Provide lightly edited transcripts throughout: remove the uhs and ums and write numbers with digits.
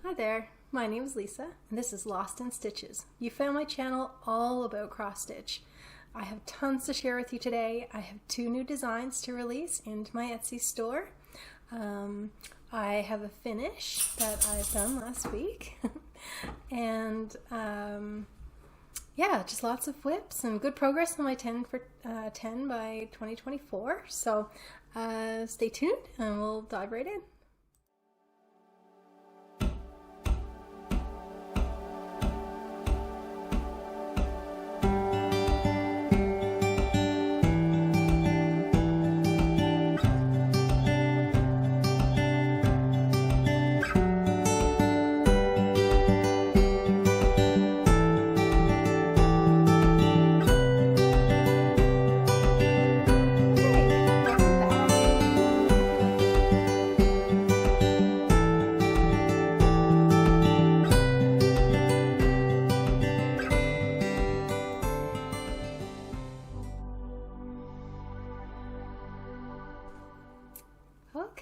Hi there, my name is Lisa and this is Lost in Stitches. You found my channel all about cross stitch. I have tons to share with you today. I have 2 new designs to release into my Etsy store. I have a finish that I've done last week and yeah, just lots of whips and good progress on my 10 for 10 by 2024. So stay tuned and we'll dive right in.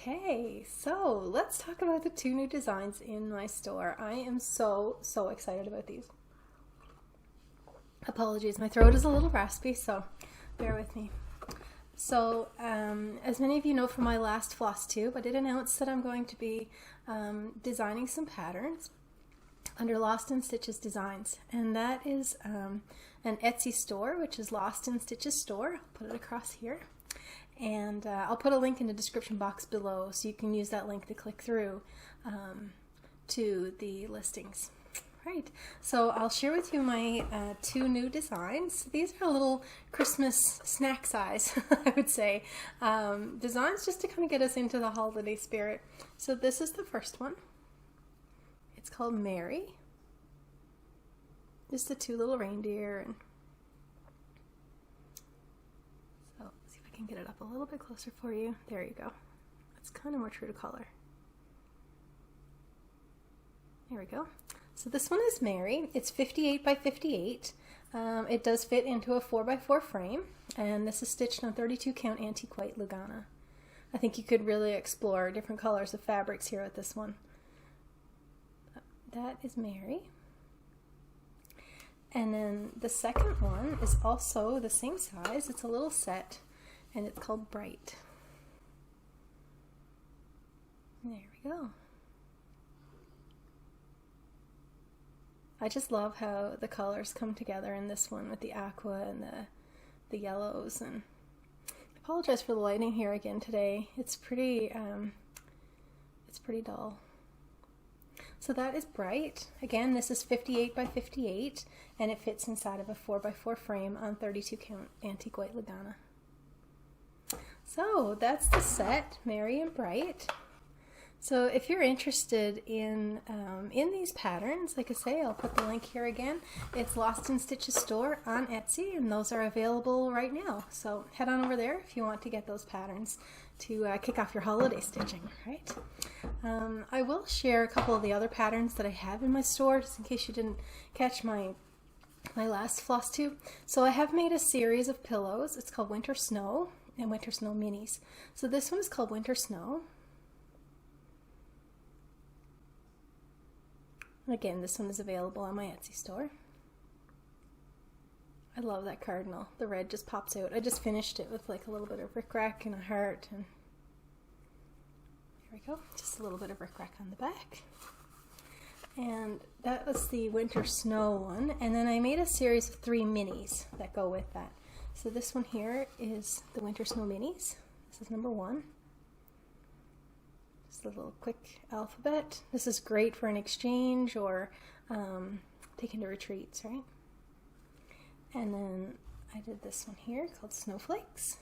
Okay, so let's talk about the 2 new designs in my store. I am so excited about these. Apologies, my throat is a little raspy, so bear with me. So, as many of you know from my last Flosstube, I did announce that I'm going to be designing some patterns under Lost in Stitches Designs, and that is an Etsy store, which is Lost in Stitches Store. I'll put it across here. And I'll put a link in the description box below so you can use that link to click through to the listings. Right, so I'll share with you my 2 new designs. These are a little Christmas snack size, I would say. Designs just to kind of get us into the holiday spirit. So this is the first one. It's called Mary. Just the 2 little reindeer. And I can get it up a little bit closer for you. There you go. That's kind of more true to color. There we go. So this one is Mary. It's 58 by 58. It does fit into a 4x4 frame, and this is stitched on 32 count antique white Lugana. I think you could really explore different colors of fabrics here with this one. That is Mary. And then the second one is also the same size. It's a little set. And it's called Bright. There we go. I just love how the colors come together in this one with the aqua and the yellows. And I apologize for the lighting here again today. It's pretty dull. So that is Bright. Again, this is 58 by 58, and it fits inside of a 4x4 frame on 32 count antique white Lugana. So that's the set, Mary and Bright. So if you're interested in these patterns, like I say, I'll put the link here again. It's Lost in Stitches store on Etsy, and those are available right now. So head on over there if you want to get those patterns to kick off your holiday stitching, right? I will share a couple of the other patterns that I have in my store, just in case you didn't catch my last Flosstube. So I have made a series of pillows. It's called Winter Snow and Winter Snow Minis. So this one is called Winter Snow. Again, this one is available on my Etsy store. I love that cardinal. The red just pops out. I just finished it with like a little bit of rickrack and a heart, and there we go. Just a little bit of rickrack on the back. And that was the Winter Snow one. And then I made a series of 3 minis that go with that. So this one here is the Winter Snow Minis. This is number 1. Just a little quick alphabet. This is great for an exchange or taken to retreats, right? And then I did this one here called Snowflakes.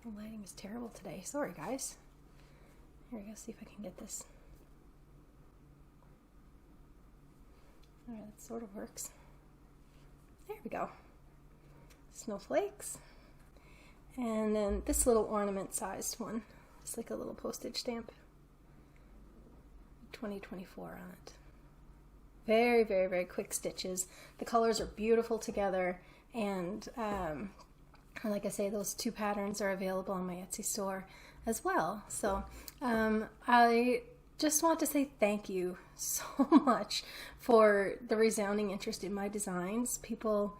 The lighting is terrible today. Sorry, guys. Here we go. See if I can get this. Alright, that sort of works. There we go. Snowflakes. And then this little ornament sized one. It's like a little postage stamp. 2024 on it. Very quick stitches. The colors are beautiful together, and like I say, those 2 patterns are available on my Etsy store. as well. So I just want to say thank you so much for the resounding interest in my designs. People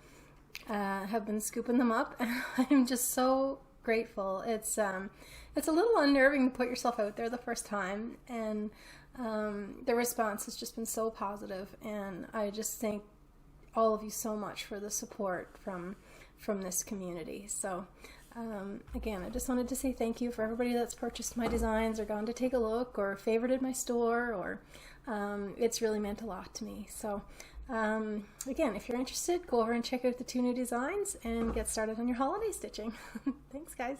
have been scooping them up, and I'm just so grateful. It's a little unnerving to put yourself out there the first time, and the response has just been so positive, and I just thank all of you so much for the support from this community. So again, I just wanted to say thank you for everybody that's purchased my designs or gone to take a look or favorited my store, or it's really meant a lot to me. So again, if you're interested, go over and check out the 2 new designs and get started on your holiday stitching. Thanks, guys.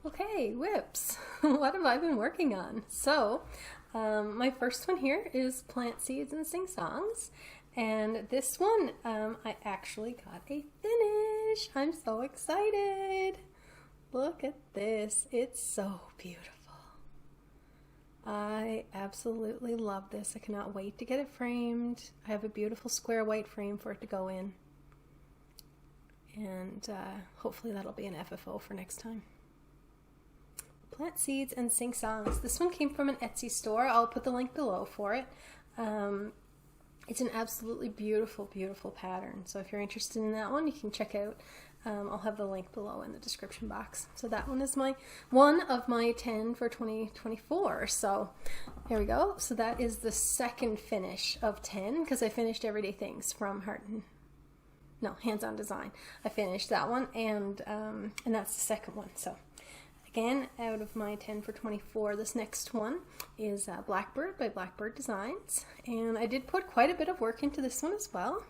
Okay, whips. What have I been working on? So my first one here is Plant Seeds and Sing Songs. And this one, I actually got a finish. I'm so excited. Look at this. It's so beautiful. I absolutely love this. I cannot wait to get it framed. I have a beautiful square white frame for it to go in. And hopefully that'll be an FFO for next time. Plant Seeds and Sing Songs. This one came from an Etsy store. I'll put the link below for it. It's an absolutely beautiful, beautiful pattern. So if you're interested in that one, you can check out. I'll have the link below in the description box. So that one is one of my 10 for 2024. So there we go. So that is the second finish of 10, because I finished Everyday Things from Hands On Design. I finished that one, and that's the second one. So again, out of my 10 for 24, this next one is Blackbird by Blackbird Designs. And I did put quite a bit of work into this one as well.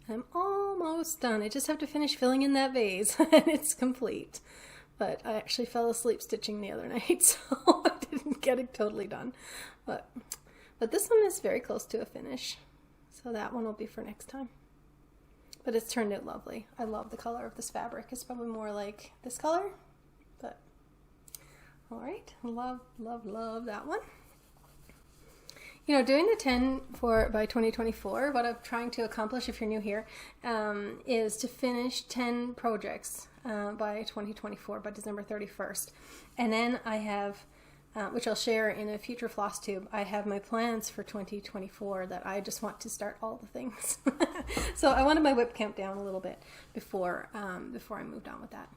I'm almost done. I just have to finish filling in that vase and it's complete. But I actually fell asleep stitching the other night, so I didn't get it totally done. But this one is very close to a finish. So that one will be for next time. But it's turned out lovely. I love the color of this fabric. It's probably more like this color. But all right, love, love, love that one. You know, doing the 10 by 2024, what I'm trying to accomplish, if you're new here, is to finish 10 projects by 2024, by December 31st. And then I have, which I'll share in a future Flosstube, I have my plans for 2024 that I just want to start all the things. So I wanted my whip count down a little bit before I moved on with that.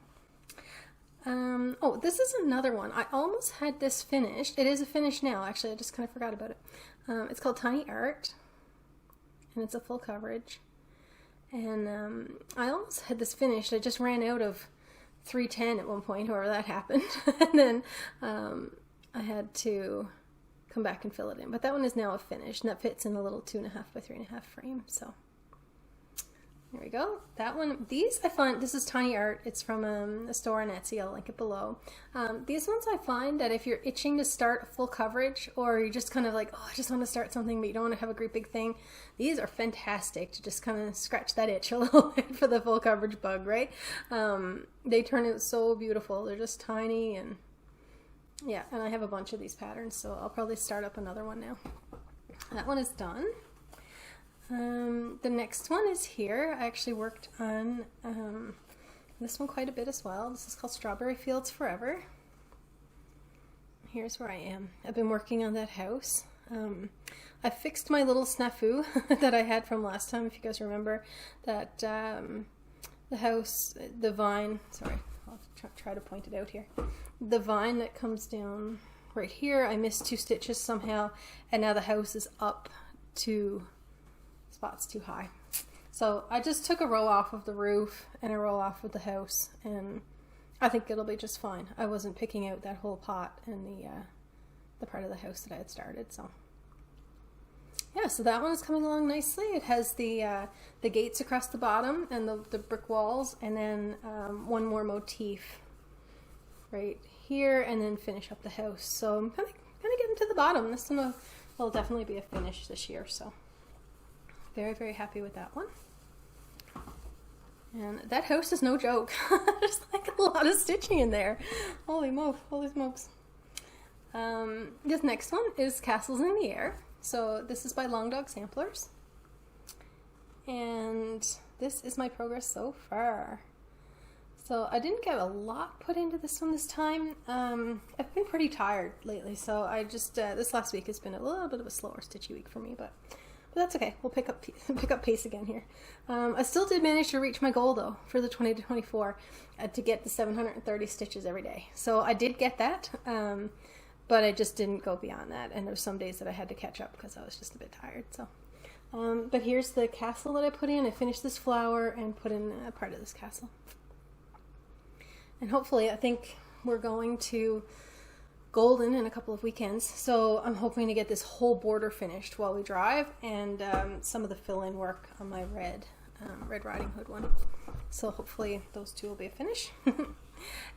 Oh, this is another one. I almost had this finished. It is a finish now, actually. I just kind of forgot about it. It's called Tiny Art, and it's a full coverage. And I almost had this finished. I just ran out of 310 at one point, however that happened. And then I had to come back and fill it in. But that one is now a finish, and that fits in a little 2.5 by 3.5 frame. So there we go. That one, these I find, this is Tiny Art. It's from a store on Etsy. I'll link it below. These ones I find that if you're itching to start full coverage, or you're just kind of like, oh, I just want to start something, but you don't want to have a great big thing, these are fantastic to just kind of scratch that itch a little bit for the full coverage bug, right? They turn out so beautiful. They're just tiny, and yeah, and I have a bunch of these patterns, so I'll probably start up another one now. That one is done. The next one is here. I actually worked on this one quite a bit as well. This is called Strawberry Fields Forever. Here's where I am. I've been working on that house. I fixed my little snafu that I had from last time, if you guys remember, that the house, the vine, sorry, I'll try to point it out here. The vine that comes down right here, I missed 2 stitches somehow, and now the house is up 2 spots too high. So I just took a row off of the roof and a row off of the house, and I think it'll be just fine. I wasn't picking out that whole pot and the part of the house that I had started. So yeah, so that one is coming along nicely. It has the gates across the bottom and the brick walls, and then one more motif right here, and then finish up the house. So I'm kind of getting to the bottom. This one will definitely be a finish this year. So very, very happy with that one. And that house is no joke. There's like a lot of stitching in there. Holy smokes. This next one is Castles in the Air. So this is by Longdog Samplers. And this is my progress so far. So I didn't get a lot put into this one this time. I've been pretty tired lately, so I just this last week has been a little bit of a slower stitchy week for me, but that's okay. We'll pick up pace again here. I still did manage to reach my goal though for the 20 to 24 to get the 730 stitches every day. So I did get that, but I just didn't go beyond that. And there were some days that I had to catch up because I was just a bit tired. So, but here's the castle that I put in. I finished this flower and put in a part of this castle. And hopefully, I think we're going to Golden in a couple of weekends, so I'm hoping to get this whole border finished while we drive, and some of the fill-in work on my Red Riding Hood one. So hopefully those two will be a finish.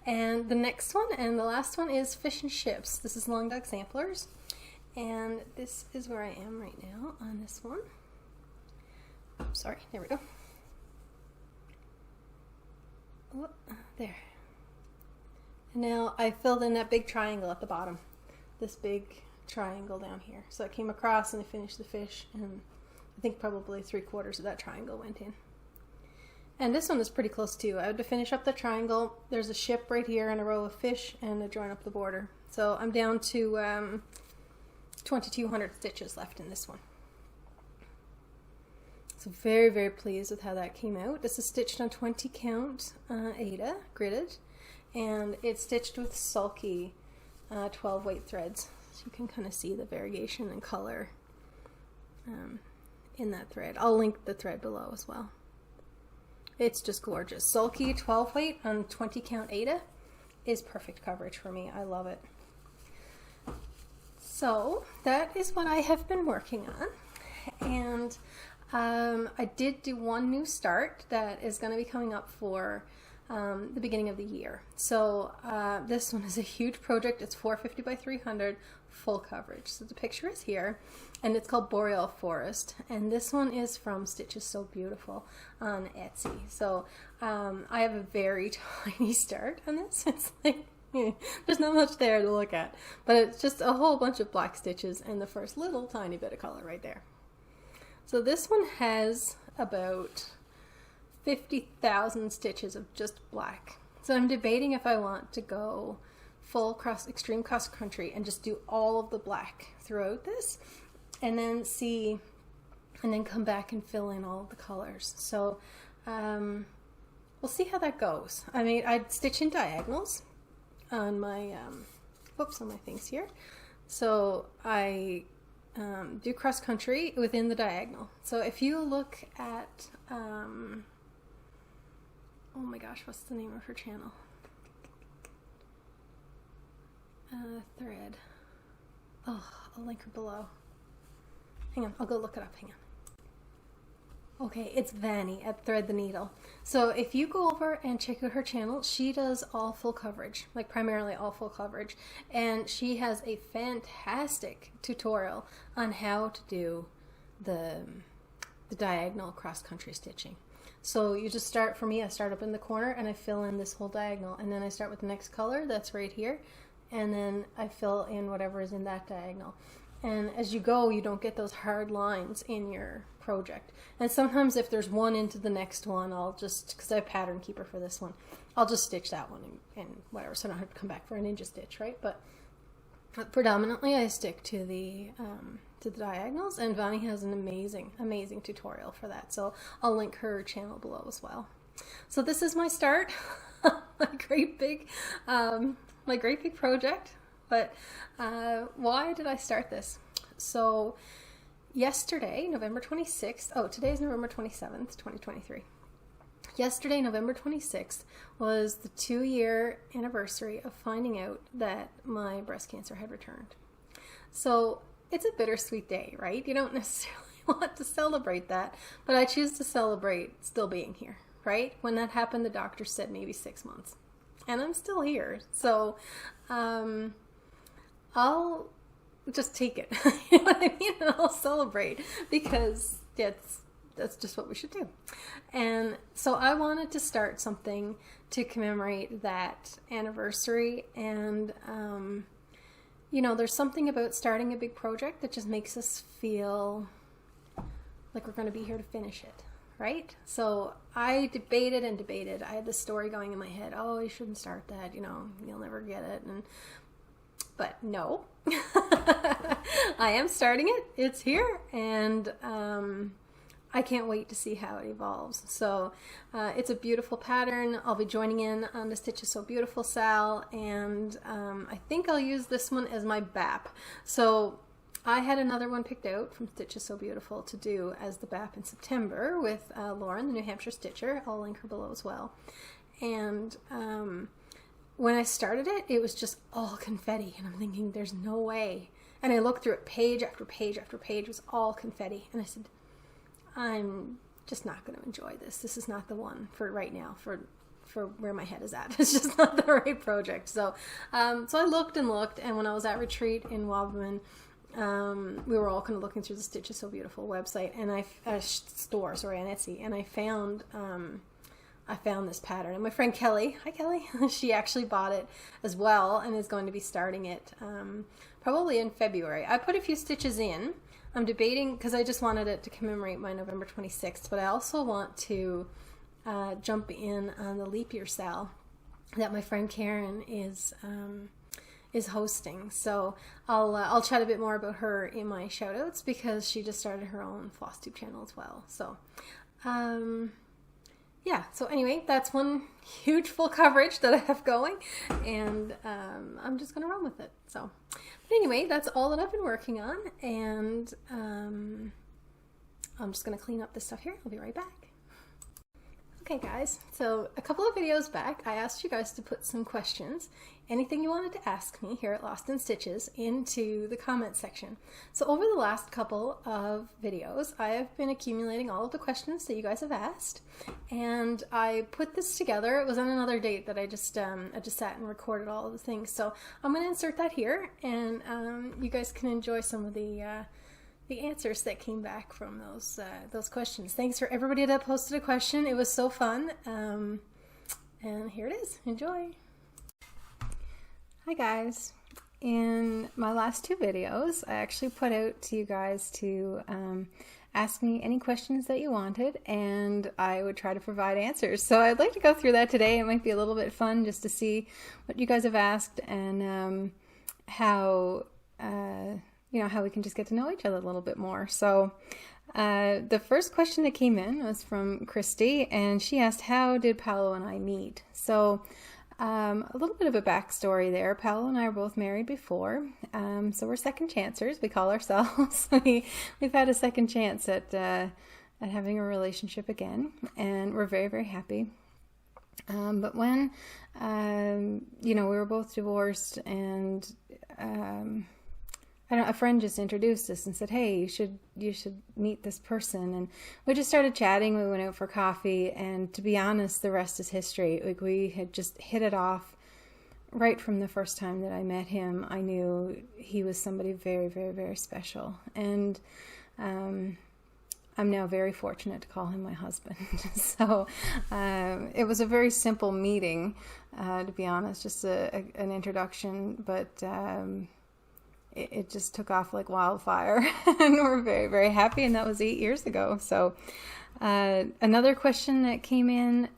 And the next one and the last one is Fish and Ships. This is Longdog Samplers, and this is where I am right now on this one. Sorry, there we go. Oh, there. Now I filled in that big triangle at the bottom, this big triangle down here. So I came across and I finished the fish, and I think probably 3/4 of that triangle went in. And this one is pretty close too. I had to finish up the triangle. There's a ship right here and a row of fish and a join up the border. So I'm down to 2,200 stitches left in this one. So very, very pleased with how that came out. This is stitched on 20 count Aida, gridded. And it's stitched with Sulky 12 weight threads. So you can kind of see the variation in color in that thread. I'll link the thread below as well. It's just gorgeous. Sulky 12 weight on 20 count Aida is perfect coverage for me. I love it. So that is what I have been working on. And I did do one new start that is going to be coming up for the beginning of the year. So this one is a huge project. It's 450 by 300 full coverage. So the picture is here, and it's called Boreal Forest, and this one is from Stitches So Beautiful on Etsy. So I have a very tiny start on this. It's like there's not much there to look at, but it's just a whole bunch of black stitches and the first little tiny bit of color right there. So this one has about 50,000 stitches of just black. So I'm debating if I want to go full extreme cross country and just do all of the black throughout this, and then come back and fill in all of the colors. So we'll see how that goes. I mean, I'd stitch in diagonals on my on my things here. So I do cross country within the diagonal. So if you look at oh my gosh, what's the name of her channel? Thread. Oh, I'll link her below. Hang on, I'll go look it up. Hang on. Okay, it's Vani at Thread the Needle. So if you go over and check out her channel, she does all full coverage, like primarily all full coverage. And she has a fantastic tutorial on how to do the diagonal cross-country stitching. So you just start, for me, I start up in the corner and I fill in this whole diagonal, and then I start with the next color that's right here, and then I fill in whatever is in that diagonal. And as you go, you don't get those hard lines in your project. And sometimes if there's one into the next one, I'll just, because I have Pattern Keeper for this one, I'll just stitch that one and whatever, so I don't have to come back for a ninja stitch, right? But predominantly I stick to the diagonals, and Vani has an amazing tutorial for that. So I'll link her channel below as well. So this is my start, my great big project. But why did I start this? So yesterday, November 26th, oh, today is November 27th, 2023. Yesterday, November 26th, was the 2-year anniversary of finding out that my breast cancer had returned. So it's a bittersweet day, right? You don't necessarily want to celebrate that, but I choose to celebrate still being here, right? When that happened, the doctor said maybe 6 months, and I'm still here. So I'll just take it. You know what I mean? And I'll celebrate, because that's just what we should do. And so I wanted to start something to commemorate that anniversary. And you know, there's something about starting a big project that just makes us feel like we're going to be here to finish it, right? So I debated and debated. I had this story going in my head. Oh, you shouldn't start that. You know, you'll never get it. But no, I am starting it. It's here, and I can't wait to see how it evolves. So it's a beautiful pattern. I'll be joining in on the Stitch Is So Beautiful Sal, and I think I'll use this one as my BAP. So I had another one picked out from Stitch Is So Beautiful to do as the BAP in September with Lauren, the New Hampshire Stitcher. I'll link her below as well. And when I started it, it was just all confetti, and I'm thinking, there's no way. And I looked through it, page after page after page, it was all confetti. And I said, I'm just not going to enjoy this. This is not the one for right now, for where my head is at. It's just not the right project. So so I looked and looked, and when I was at retreat in Wabamun, we were all kind of looking through the Stitch Is So Beautiful website, and on Etsy, and I found this pattern. And my friend Kelly, hi Kelly, she actually bought it as well and is going to be starting it probably in February. I put a few stitches in. I'm debating, because I just wanted it to commemorate my November 26th, but I also want to jump in on the leap year sale that my friend Karen is hosting. So I'll chat a bit more about her in my shoutouts, because she just started her own Flosstube channel as well. So yeah, so anyway, that's one huge full coverage that I have going, and I'm just going to run with it. So, but anyway, that's all that I've been working on, and I'm just going to clean up this stuff here. I'll be right back. Okay guys, so a couple of videos back, I asked you guys to put some questions, anything you wanted to ask me here at Lost in Stitches, into the comment section. So over the last couple of videos, I have been accumulating all of the questions that you guys have asked, and I put this together. It was on another date that I just sat and recorded all of the things. So I'm going to insert that here, and you guys can enjoy some of the answers that came back from those questions. Thanks for everybody that posted a question. It was so fun. And here it is. Enjoy. Hi guys. In my last two videos, I actually put out to you guys to ask me any questions that you wanted, and I would try to provide answers. So I'd like to go through that today. It might be a little bit fun just to see what you guys have asked, and how you know, how we can just get to know each other a little bit more. So the first question that came in was from Christy, and she asked, how did Paolo and I meet? So a little bit of a backstory there. Paolo and I were both married before, so we're second chancers, we call ourselves. We've had a second chance at having a relationship again, and we're very, very happy. But when you know, we were both divorced, and a friend just introduced us and said, hey, you should meet this person. And we just started chatting. We went out for coffee, and to be honest, the rest is history. Like, we had just hit it off right from the first time that I met him. I knew he was somebody very, very, very special. And I'm now very fortunate to call him my husband. So it was a very simple meeting, to be honest, just an introduction, but it just took off like wildfire, and we're very, very happy, and that was 8 years ago. So another question that came in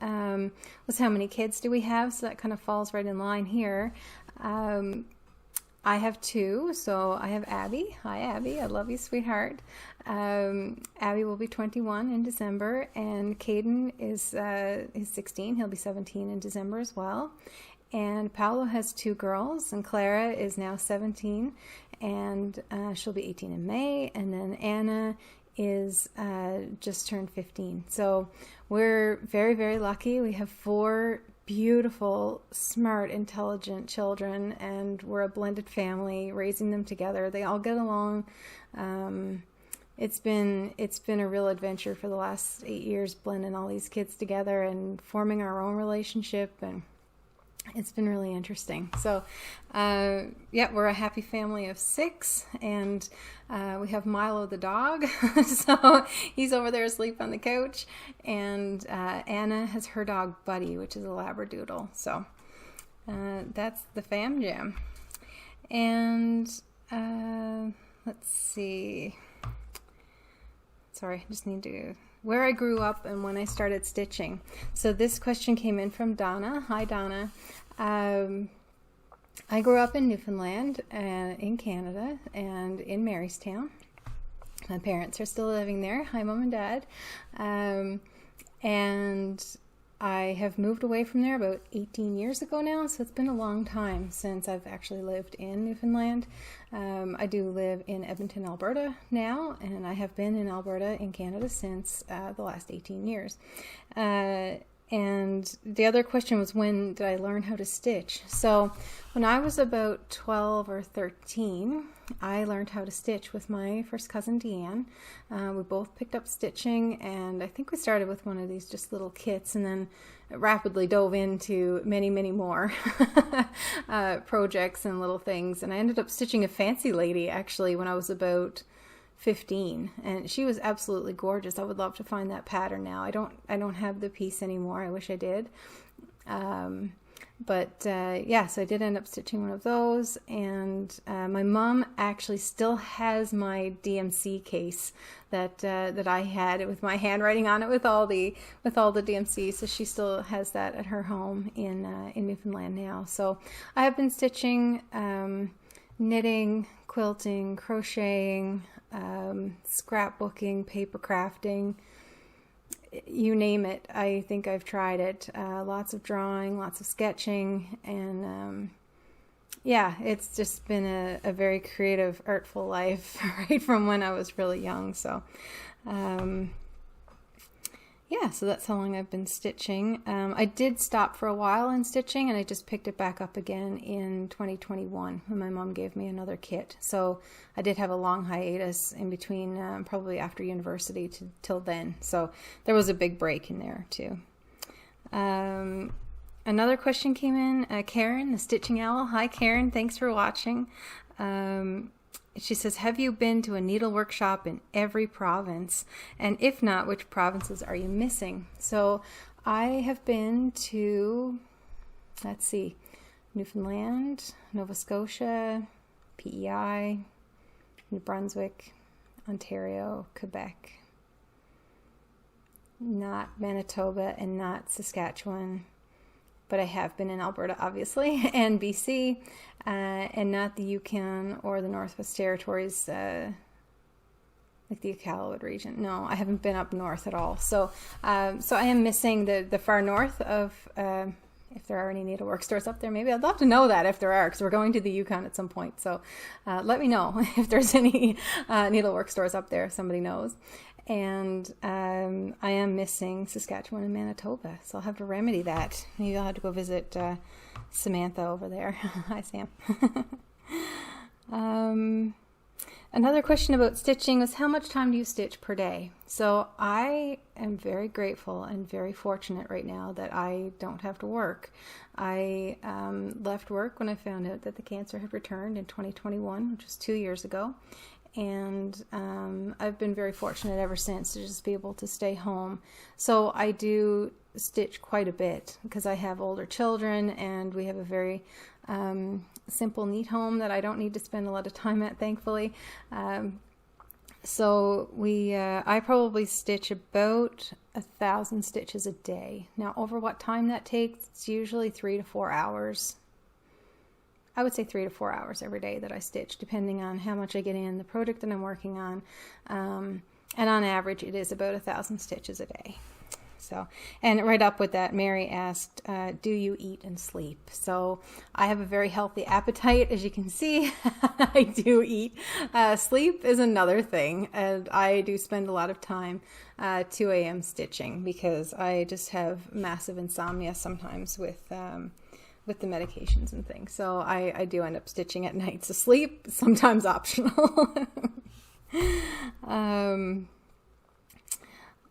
was, how many kids do we have? So that kind of falls right in line here. I have two. So I have Abby. Hi Abby, I love you, sweetheart. Abby will be 21 in December, and Caden is 16. He'll be 17 in December as well. And Paolo has two girls, and Clara is now 17, and she'll be 18 in May. And then Anna is just turned 15. So we're very, very lucky. We have 4 beautiful, smart, intelligent children, and we're a blended family, raising them together. They all get along. It's been a real adventure for the last 8 years, blending all these kids together and forming our own relationship, and it's been really interesting. So yeah, we're a happy family of 6, and we have Milo the dog. So he's over there asleep on the couch, and Anna has her dog Buddy, which is a Labradoodle. So that's the fam jam. And let's see, sorry, I just need to where I grew up and when I started stitching. So this question came in from Donna. Hi, Donna. I grew up in Newfoundland, in Canada, and in Marystown. My parents are still living there. Hi, Mom and Dad. And I have moved away from there about 18 years ago now, so it's been a long time since I've actually lived in Newfoundland. I do live in Edmonton, Alberta now, and I have been in Alberta in Canada since the last 18 years. And the other question was, when did I learn how to stitch? So when I was about 12 or 13, I learned how to stitch with my first cousin, Deanne. We both picked up stitching, and I think we started with one of these just little kits and then rapidly dove into many, many more projects and little things. And I ended up stitching a fancy lady actually when I was about 15, and she was absolutely gorgeous. I would love to find that pattern now. I don't have the piece anymore. I wish I did. Yeah, so I did end up stitching one of those, and my mom actually still has my DMC case that I had with my handwriting on it with all the DMC. So she still has that at her home in Newfoundland now. So I have been stitching, knitting, quilting, crocheting, scrapbooking, paper crafting, you name it. I think I've tried it. Lots of drawing, lots of sketching, and yeah, it's just been a very creative, artful life right from when I was really young. So yeah, so that's how long I've been stitching. I did stop for a while in stitching, and I just picked it back up again in 2021 when my mom gave me another kit. So I did have a long hiatus in between, probably after university till then. So there was a big break in there too. Another question came in, Karen, the Stitching Owl. Hi, Karen. Thanks for watching. She says, have you been to a needle workshop in every province? And if not, which provinces are you missing? So I have been to, let's see, Newfoundland, Nova Scotia, PEI, New Brunswick, Ontario, Quebec, not Manitoba and not Saskatchewan, but I have been in Alberta, obviously, and BC, and not the Yukon or the Northwest Territories, like the Iqaluit region. No, I haven't been up north at all. So I am missing the far north of, if there are any needlework stores up there. Maybe I'd love to know that if there are, because we're going to the Yukon at some point. So let me know if there's any needlework stores up there, if somebody knows. And I am missing Saskatchewan and Manitoba, so I'll have to remedy that. Maybe I'll have to go visit Samantha over there. Hi, Sam. Another question about stitching was, how much time do you stitch per day? So I am very grateful and very fortunate right now that I don't have to work. I left work when I found out that the cancer had returned in 2021, which was 2 years ago. And I've been very fortunate ever since to just be able to stay home. So I do stitch quite a bit because I have older children, and we have a very simple, neat home that I don't need to spend a lot of time at, thankfully. So I probably stitch about 1,000 stitches a day. Now, over what time that takes, it's usually 3 to 4 hours. I would say 3 to 4 hours every day that I stitch, depending on how much I get in, the project that I'm working on. And on average, it is about 1,000 stitches a day. So, and right up with that, Mary asked, do you eat and sleep? So I have a very healthy appetite, as you can see. I do eat. Sleep is another thing, and I do spend a lot of time 2 a.m. stitching because I just have massive insomnia sometimes with the medications and things. So I do end up stitching at night. So sleep, sometimes optional.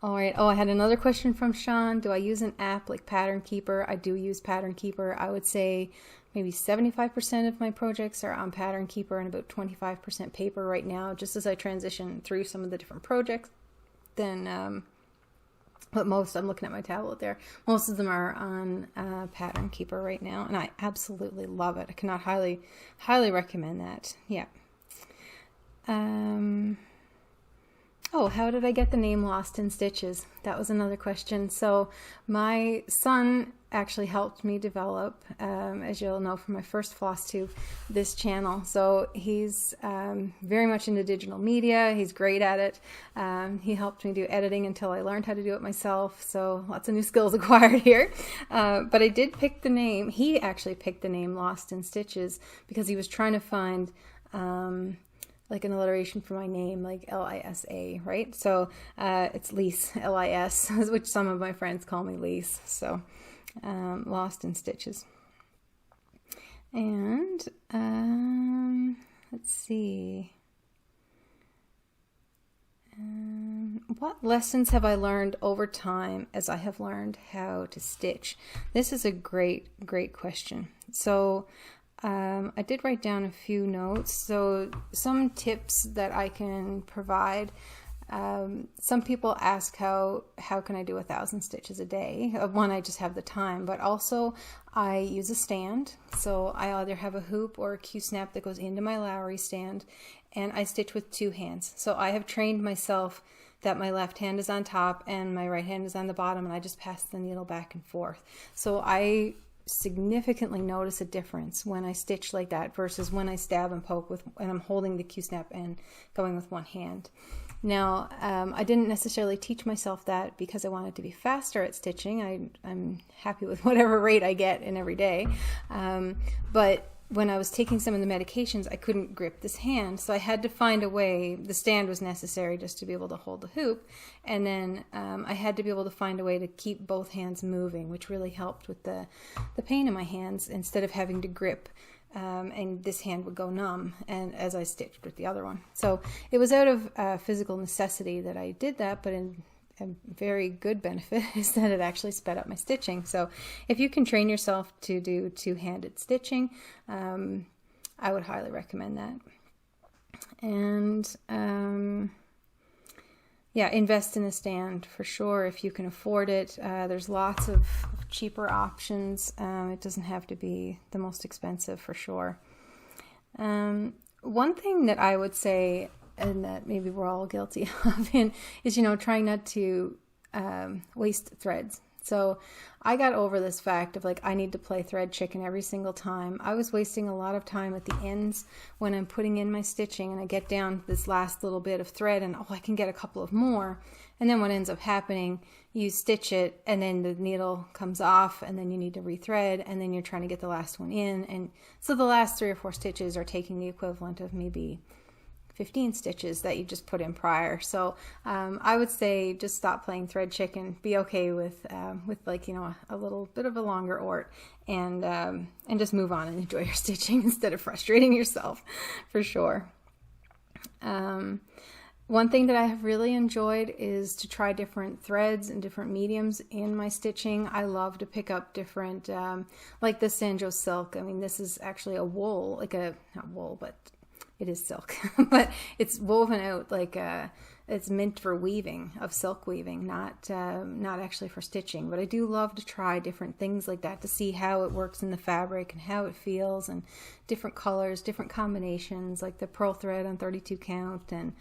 All right. Oh, I had another question from Sean. Do I use an app like Pattern Keeper? I do use Pattern Keeper. I would say maybe 75% of my projects are on Pattern Keeper and about 25% paper right now, just as I transition through some of the different projects. Then, but most, I'm looking at my tablet there, most of them are on Pattern Keeper right now, and I absolutely love it. I cannot highly recommend that. Yeah. Oh, how did I get the name Lost in Stitches? That was another question. So my son actually helped me develop, as you'll know from my first Flosstube, this channel. So he's very much into digital media. He's great at it. He helped me do editing until I learned how to do it myself. So lots of new skills acquired here. But I did pick the name. He actually picked the name Lost in Stitches because he was trying to find like an alliteration for my name, like Lisa, right? So it's Lise, Lis, which some of my friends call me Lise. So Lost in Stitches. And let's see. What lessons have I learned over time as I have learned how to stitch? This is a great question. So I did write down a few notes. So some tips that I can provide. Some people ask how can I do 1,000 stitches a day? One, I just have the time, but also I use a stand. So I either have a hoop or a Q-snap that goes into my Lowry stand, and I stitch with 2 hands. So I have trained myself that my left hand is on top and my right hand is on the bottom, and I just pass the needle back and forth. So I significantly notice a difference when I stitch like that versus when I stab and poke and I'm holding the Q-snap and going with one hand. Now, I didn't necessarily teach myself that because I wanted to be faster at stitching. I'm happy with whatever rate I get in every day. But when I was taking some of the medications, I couldn't grip this hand. So I had to find a way. The stand was necessary just to be able to hold the hoop. And then I had to be able to find a way to keep both hands moving, which really helped with the pain in my hands instead of having to grip. And this hand would go numb and as I stitched with the other one. So it was out of physical necessity that I did that, but a very good benefit is that it actually sped up my stitching. So if you can train yourself to do two-handed stitching, I would highly recommend that. And yeah, invest in a stand for sure if you can afford it. There's lots of cheaper options. It doesn't have to be the most expensive for sure. One thing that I would say, and that maybe we're all guilty of, is, trying not to waste threads. So I got over this fact of I need to play thread chicken every single time. I was wasting a lot of time at the ends when I'm putting in my stitching and I get down this last little bit of thread and I can get a couple of more. And then what ends up happening, you stitch it and then the needle comes off and then you need to rethread and then you're trying to get the last one in. And so the last 3 or 4 stitches are taking the equivalent of maybe 15 stitches that you just put in prior. So I would say just stop playing thread chicken. Be okay with a little bit of a longer ort, and just move on and enjoy your stitching instead of frustrating yourself, for sure. One thing that I have really enjoyed is to try different threads and different mediums in my stitching. I love to pick up different, like the Sanjo Silk. I mean, this is actually a wool, not wool, but it is silk, but it's woven out it's meant for weaving, of silk weaving, not actually for stitching. But I do love to try different things like that to see how it works in the fabric and how it feels, and different colors, different combinations, like the pearl thread on 32 count. And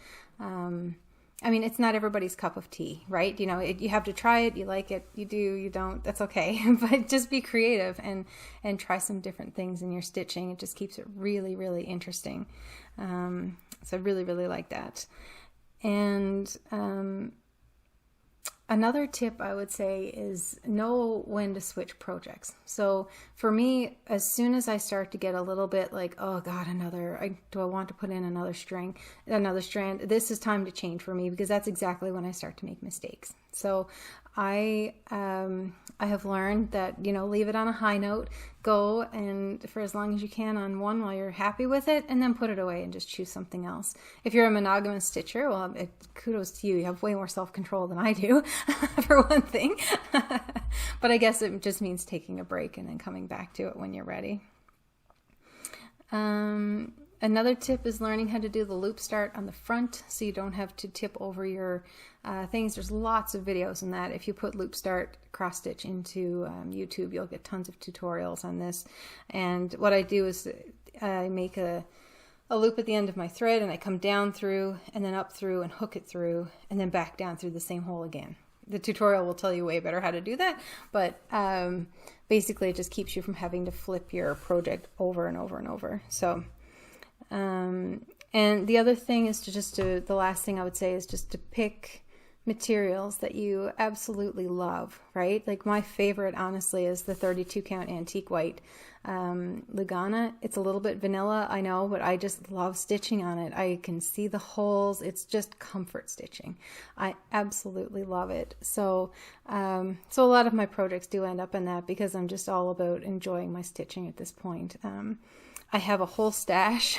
I mean, it's not everybody's cup of tea, right? You have to try it. You like it, you do, you don't, that's okay. But just be creative and try some different things in your stitching. It just keeps it really, really interesting. So I really, really like that. And another tip I would say is know when to switch projects. So for me, as soon as I start to get a little bit oh God, do I want to put in another strand, this is time to change for me, because that's exactly when I start to make mistakes. So I have learned that, leave it on a high note, go and for as long as you can on one while you're happy with it, and then put it away and just choose something else. If you're a monogamous stitcher, well, kudos to you. You have way more self-control than I do, for one thing. But I guess it just means taking a break and then coming back to it when you're ready. Another tip is learning how to do the loop start on the front so you don't have to tip over your things. There's lots of videos on that. If you put loop start cross stitch into YouTube, you'll get tons of tutorials on this. And what I do is I make a a loop at the end of my thread, and I come down through and then up through and hook it through and then back down through the same hole again. The tutorial will tell you way better how to do that, but basically it just keeps you from having to flip your project over and over and over. So, and the other thing is the last thing I would say is just to pick materials that you absolutely love, right? Like my favorite, honestly, is the 32 count antique white Lugana. It's a little bit vanilla, I know, but I just love stitching on it. I can see the holes. It's just comfort stitching. I absolutely love it. So, so a lot of my projects do end up in that because I'm just all about enjoying my stitching at this point. I have a whole stash,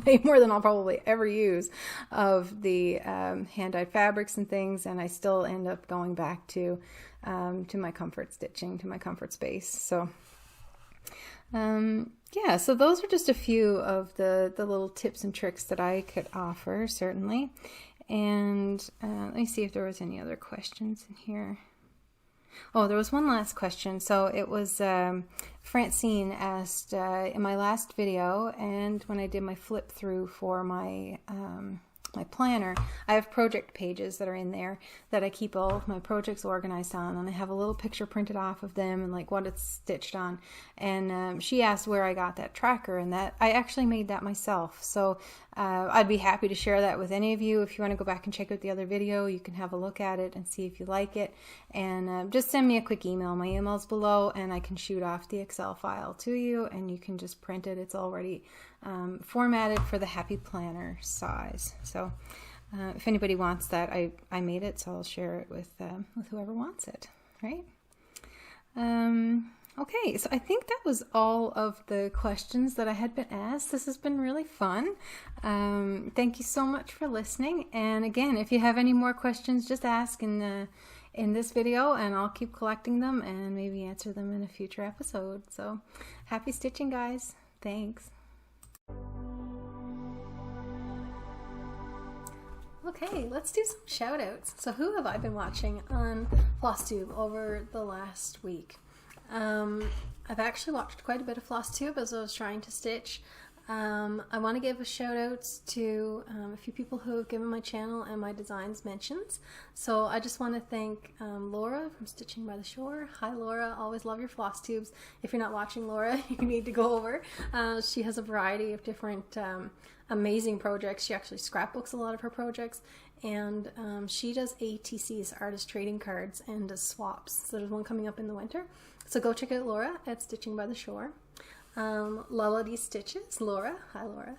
way more than I'll probably ever use, of the hand-dyed fabrics and things, and I still end up going back to my comfort stitching, to my comfort space. So, yeah, so those are just a few of the little tips and tricks that I could offer, certainly. And let me see if there was any other questions in here. Oh, there was one last question. So it was Francine asked in my last video, and when I did my flip through for my my planner, I have project pages that are in there that I keep all of my projects organized on, and I have a little picture printed off of them and like what it's stitched on. And she asked where I got that tracker, and that I actually made that myself. So I'd be happy to share that with any of you. If you want to go back and check out the other video, you can have a look at it and see if you like it, and just send me a quick email. My email's below, and I can shoot off the Excel file to you, and you can just print it. It's already formatted for the Happy Planner size. So if anybody wants that, I made it, so I'll share it with whoever wants it, right? Okay, so I think that was all of the questions that I had been asked. This has been really fun. Thank you so much for listening. And again, if you have any more questions, just ask in this video, and I'll keep collecting them and maybe answer them in a future episode. So happy stitching, guys. Thanks. Okay, let's do some shout outs. So who have I been watching on Flosstube over the last week? I've actually watched quite a bit of Flosstube as I was trying to stitch. I want to give a shout outs to a few people who have given my channel and my designs mentions. So I just want to thank Laura from Stitching by the Shore. Hi Laura, always love your Flosstubes. If you're not watching Laura, you need to go over. She has a variety of different amazing projects. She actually scrapbooks a lot of her projects, and she does ATCs, artist trading cards, and does swaps. So there's one coming up in the winter. So go check out Laura at Stitching by the Shore. Lullity Stitches, Laura. Hi Laura.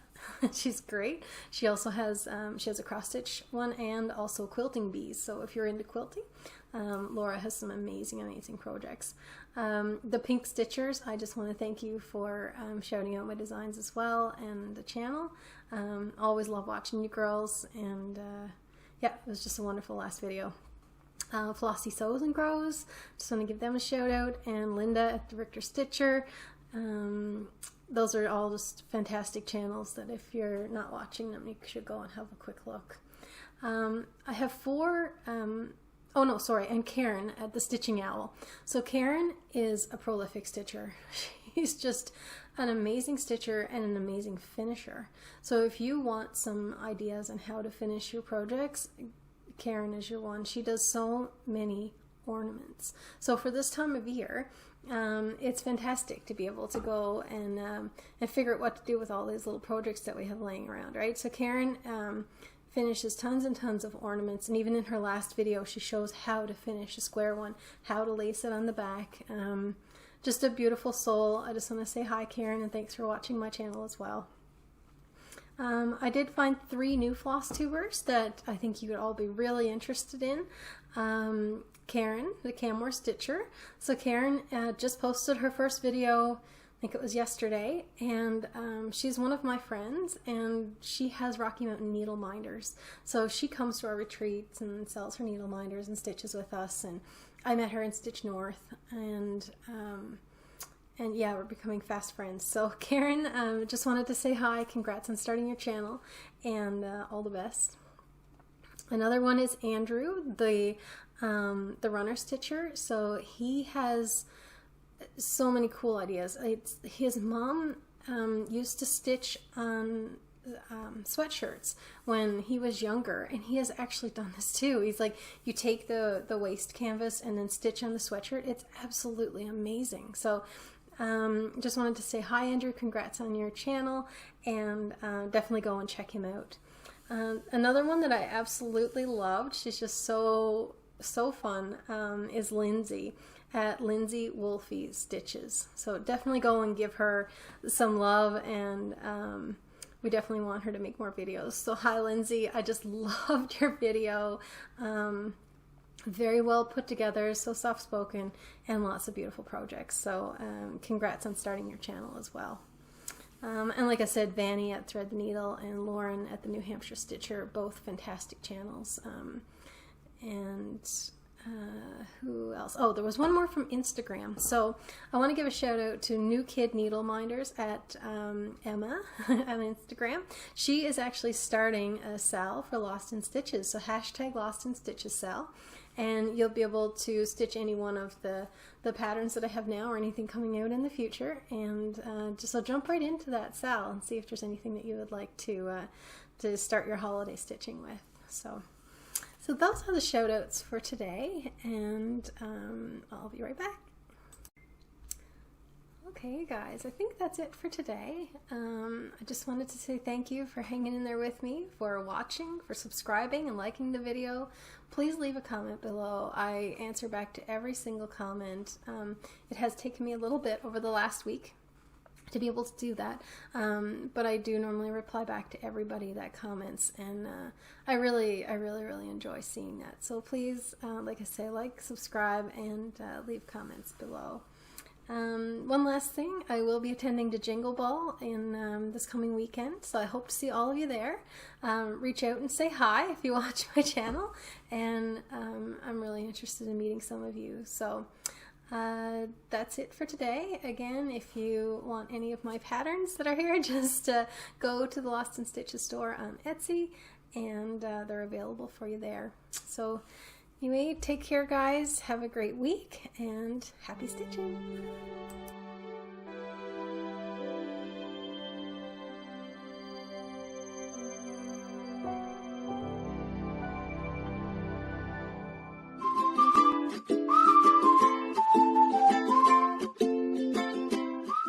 She's great. She also has a cross stitch one and also quilting bees. So if you're into quilting, Laura has some amazing projects. The Pink Stitchers, I just want to thank you for shouting out my designs as well, and the channel. Always love watching you girls, and yeah, it was just a wonderful last video. Flossie Sews and Grows, just want to give them a shout out, and Lynda at the Richter Stitcher. Those are all just fantastic channels that if you're not watching them, you should go and have a quick look. I have four, oh no, sorry, and Karen at the Stitching Owl. So Karen is a prolific stitcher. She's just an amazing stitcher and an amazing finisher. So if you want some ideas on how to finish your projects, Karen is your one. She does so many ornaments. So for this time of year, it's fantastic to be able to go and figure out what to do with all these little projects that we have laying around, right? So Karen finishes tons and tons of ornaments, and even in her last video she shows how to finish a square one, how to lace it on the back. Just a beautiful soul. I just want to say hi Karen, and thanks for watching my channel as well. I did find 3 new Flosstubers that I think you would all be really interested in. Karen, the Camware Stitcher. So Karen just posted her first video, I think it was yesterday, and she's one of my friends, and she has Rocky Mountain needle minders. So she comes to our retreats and sells her needle minders and stitches with us, and I met her in Stitch North, and yeah, we're becoming fast friends. So Karen, just wanted to say hi, congrats on starting your channel, and all the best. Another one is Andrew, the runner stitcher. So he has so many cool ideas. His mom used to stitch on sweatshirts when he was younger, and he has actually done this too. He's like, you take the waist canvas and then stitch on the sweatshirt. It's absolutely amazing. So just wanted to say hi, Andrew, congrats on your channel, and definitely go and check him out. Another one that I absolutely loved, she's just so fun, is Lynsey at Lynsey Wolfie Stitches. So definitely go and give her some love, and we definitely want her to make more videos. So hi, Lynsey, I just loved your video. Very well put together, so soft-spoken, and lots of beautiful projects. So congrats on starting your channel as well. And like I said, Vani at Thread the Needle and Lauren at the New Hampshire Stitcher, both fantastic channels. Who else? Oh, there was one more from Instagram. So I want to give a shout out to New Kid Needle Minders at Emma on Instagram. She is actually starting a sale for Lost in Stitches. So hashtag Lost in Stitches sale. And you'll be able to stitch any one of the patterns that I have now or anything coming out in the future. And so jump right into that sale and see if there's anything that you would like to start your holiday stitching with. So those are the shout outs for today, and I'll be right back. Okay, guys, I think that's it for today. I just wanted to say thank you for hanging in there with me, for watching, for subscribing and liking the video. Please leave a comment below. I answer back to every single comment. It has taken me a little bit over the last week to be able to do that, but I do normally reply back to everybody that comments, and I really enjoy seeing that. So please, like I say, like, subscribe, and leave comments below. One last thing, I will be attending the Jingle Ball in this coming weekend, so I hope to see all of you there. Reach out and say hi if you watch my channel, and I'm really interested in meeting some of you. So that's it for today. Again, if you want any of my patterns that are here, just go to the Lost in Stitches store on Etsy, and they're available for you there. So anyway, take care, guys. Have a great week, and happy stitching.